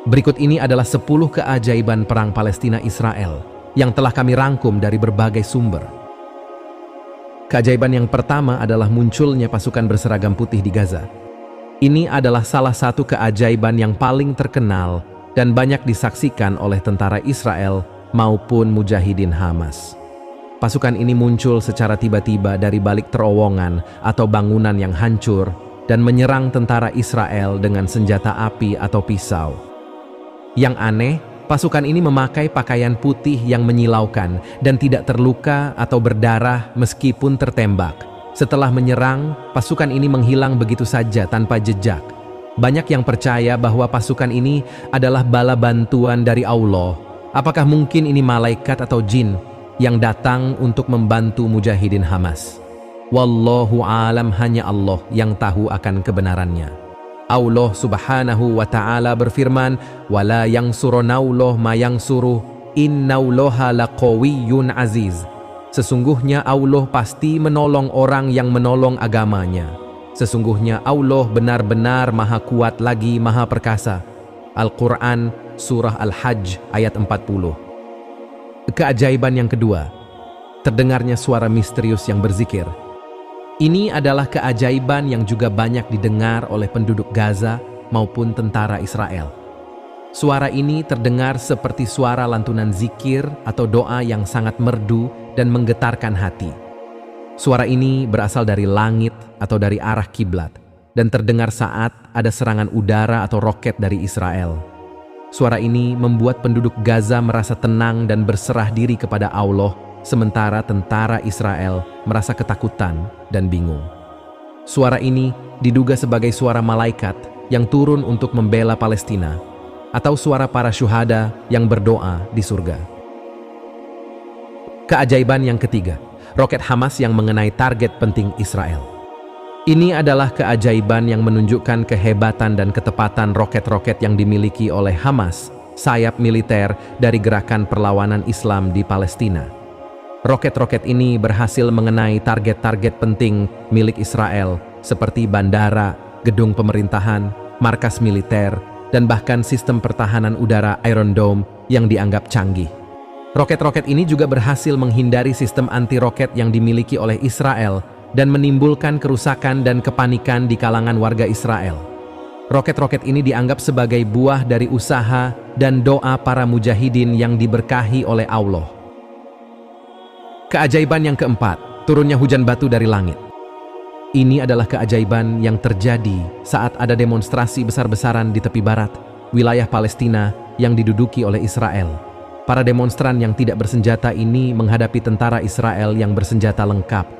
Berikut ini adalah 10 keajaiban perang Palestina-Israel yang telah kami rangkum dari berbagai sumber. Keajaiban yang pertama adalah munculnya pasukan berseragam putih di Gaza. Ini adalah salah satu keajaiban yang paling terkenal dan banyak disaksikan oleh tentara Israel maupun mujahidin Hamas. Pasukan ini muncul secara tiba-tiba dari balik terowongan atau bangunan yang hancur dan menyerang tentara Israel dengan senjata api atau pisau. Yang aneh, pasukan ini memakai pakaian putih yang menyilaukan dan tidak terluka atau berdarah meskipun tertembak. Setelah menyerang, pasukan ini menghilang begitu saja tanpa jejak. Banyak yang percaya bahwa pasukan ini adalah bala bantuan dari Allah. Apakah mungkin ini malaikat atau jin yang datang untuk membantu mujahidin Hamas? Wallahu alam, hanya Allah yang tahu akan kebenarannya. Allah subhanahu wa ta'ala berfirman, "Wala yansurunallah ma yansuru, innaullaha laqawiyyun aziz." Sesungguhnya Allah pasti menolong orang yang menolong agamanya. Sesungguhnya Allah benar-benar maha kuat lagi maha perkasa. Al-Quran Surah Al-Hajj ayat 40. Keajaiban yang kedua, terdengarnya suara misterius yang berzikir. Ini adalah keajaiban yang juga banyak didengar oleh penduduk Gaza maupun tentara Israel. Suara ini terdengar seperti suara lantunan zikir atau doa yang sangat merdu dan menggetarkan hati. Suara ini berasal dari langit atau dari arah kiblat dan terdengar saat ada serangan udara atau roket dari Israel. Suara ini membuat penduduk Gaza merasa tenang dan berserah diri kepada Allah, sementara tentara Israel merasa ketakutan dan bingung. Suara ini diduga sebagai suara malaikat yang turun untuk membela Palestina, atau suara para syuhada yang berdoa di surga. Keajaiban yang ketiga, roket Hamas yang mengenai target penting Israel. Ini adalah keajaiban yang menunjukkan kehebatan dan ketepatan roket-roket yang dimiliki oleh Hamas, sayap militer dari gerakan perlawanan Islam di Palestina. Roket-roket ini berhasil mengenai target-target penting milik Israel seperti bandara, gedung pemerintahan, markas militer, dan bahkan sistem pertahanan udara Iron Dome yang dianggap canggih. Roket-roket ini juga berhasil menghindari sistem anti-roket yang dimiliki oleh Israel dan menimbulkan kerusakan dan kepanikan di kalangan warga Israel. Roket-roket ini dianggap sebagai buah dari usaha dan doa para mujahidin yang diberkahi oleh Allah. Keajaiban yang keempat, turunnya hujan batu dari langit. Ini adalah keajaiban yang terjadi saat ada demonstrasi besar-besaran di tepi barat, wilayah Palestina yang diduduki oleh Israel. Para demonstran yang tidak bersenjata ini menghadapi tentara Israel yang bersenjata lengkap.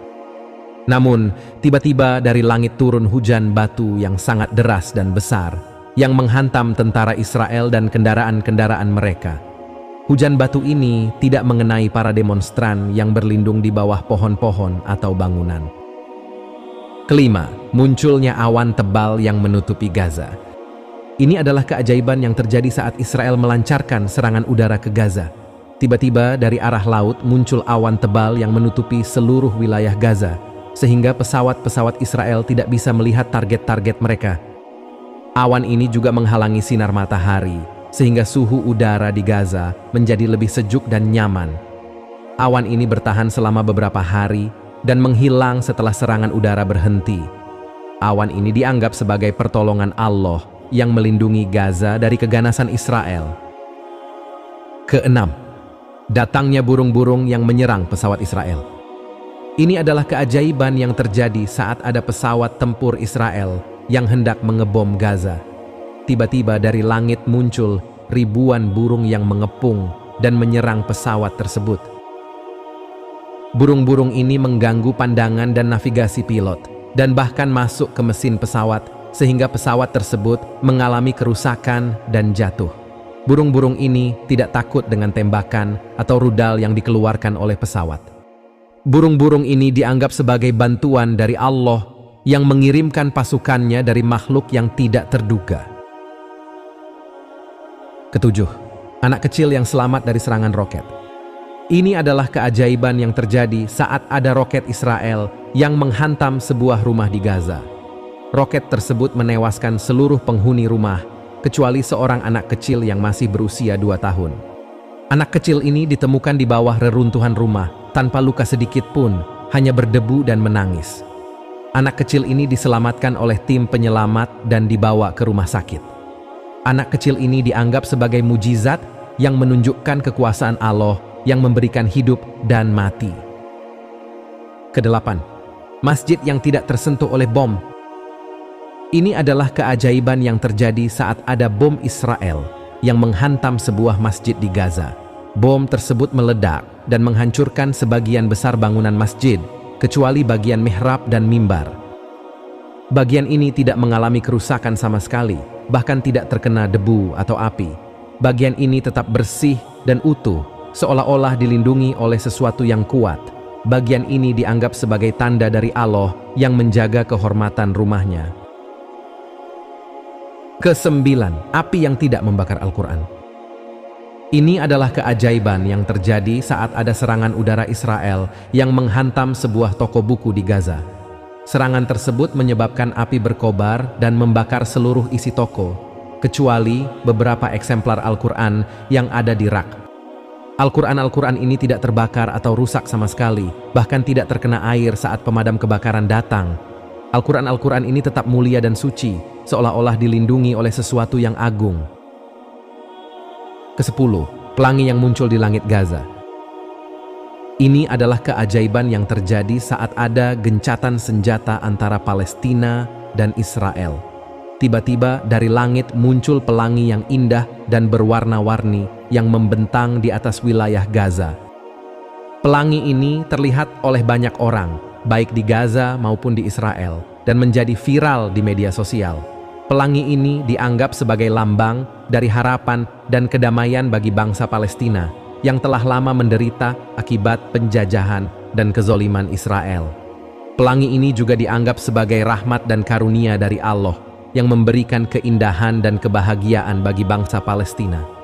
Namun, tiba-tiba dari langit turun hujan batu yang sangat deras dan besar, yang menghantam tentara Israel dan kendaraan-kendaraan mereka. Hujan batu ini tidak mengenai para demonstran yang berlindung di bawah pohon-pohon atau bangunan. Kelima, munculnya awan tebal yang menutupi Gaza. Ini adalah keajaiban yang terjadi saat Israel melancarkan serangan udara ke Gaza. Tiba-tiba dari arah laut muncul awan tebal yang menutupi seluruh wilayah Gaza, sehingga pesawat-pesawat Israel tidak bisa melihat target-target mereka. Awan ini juga menghalangi sinar matahari, sehingga suhu udara di Gaza menjadi lebih sejuk dan nyaman. Awan ini bertahan selama beberapa hari dan menghilang setelah serangan udara berhenti. Awan ini dianggap sebagai pertolongan Allah yang melindungi Gaza dari keganasan Israel. Keenam, datangnya burung-burung yang menyerang pesawat Israel. Ini adalah keajaiban yang terjadi saat ada pesawat tempur Israel yang hendak mengebom Gaza. Tiba-tiba dari langit muncul ribuan burung yang mengepung dan menyerang pesawat tersebut. Burung-burung ini mengganggu pandangan dan navigasi pilot, dan bahkan masuk ke mesin pesawat, sehingga pesawat tersebut mengalami kerusakan dan jatuh. Burung-burung ini tidak takut dengan tembakan atau rudal yang dikeluarkan oleh pesawat. Burung-burung ini dianggap sebagai bantuan dari Allah yang mengirimkan pasukannya dari makhluk yang tidak terduga. Ketujuh, anak kecil yang selamat dari serangan roket. Ini adalah keajaiban yang terjadi saat ada roket Israel yang menghantam sebuah rumah di Gaza. Roket tersebut menewaskan seluruh penghuni rumah kecuali seorang anak kecil yang masih berusia 2 tahun. Anak kecil ini ditemukan di bawah reruntuhan rumah, tanpa luka sedikit pun, hanya berdebu dan menangis. Anak kecil ini diselamatkan oleh tim penyelamat dan dibawa ke rumah sakit. Anak kecil ini dianggap sebagai mujizat yang menunjukkan kekuasaan Allah yang memberikan hidup dan mati. Kedelapan, masjid yang tidak tersentuh oleh bom. Ini adalah keajaiban yang terjadi saat ada bom Israel yang menghantam sebuah masjid di Gaza. Bom tersebut meledak dan menghancurkan sebagian besar bangunan masjid, kecuali bagian mihrab dan mimbar. Bagian ini tidak mengalami kerusakan sama sekali, bahkan tidak terkena debu atau api. Bagian ini tetap bersih dan utuh, seolah-olah dilindungi oleh sesuatu yang kuat. Bagian ini dianggap sebagai tanda dari Allah yang menjaga kehormatan rumahnya. Kesembilan, api yang tidak membakar Al-Quran. Ini adalah keajaiban yang terjadi saat ada serangan udara Israel yang menghantam sebuah toko buku di Gaza. Serangan tersebut menyebabkan api berkobar dan membakar seluruh isi toko, kecuali beberapa eksemplar Al-Quran yang ada di rak. Al-Quran ini tidak terbakar atau rusak sama sekali, bahkan tidak terkena air saat pemadam kebakaran datang. Al-Quran ini tetap mulia dan suci, seolah-olah dilindungi oleh sesuatu yang agung. Kesepuluh, pelangi yang muncul di langit Gaza. Ini adalah keajaiban yang terjadi saat ada gencatan senjata antara Palestina dan Israel. Tiba-tiba dari langit muncul pelangi yang indah dan berwarna-warni yang membentang di atas wilayah Gaza. Pelangi ini terlihat oleh banyak orang, baik di Gaza maupun di Israel, dan menjadi viral di media sosial. Pelangi ini dianggap sebagai lambang dari harapan dan kedamaian bagi bangsa Palestina yang telah lama menderita akibat penjajahan dan kezoliman Israel. Pelangi ini juga dianggap sebagai rahmat dan karunia dari Allah yang memberikan keindahan dan kebahagiaan bagi bangsa Palestina.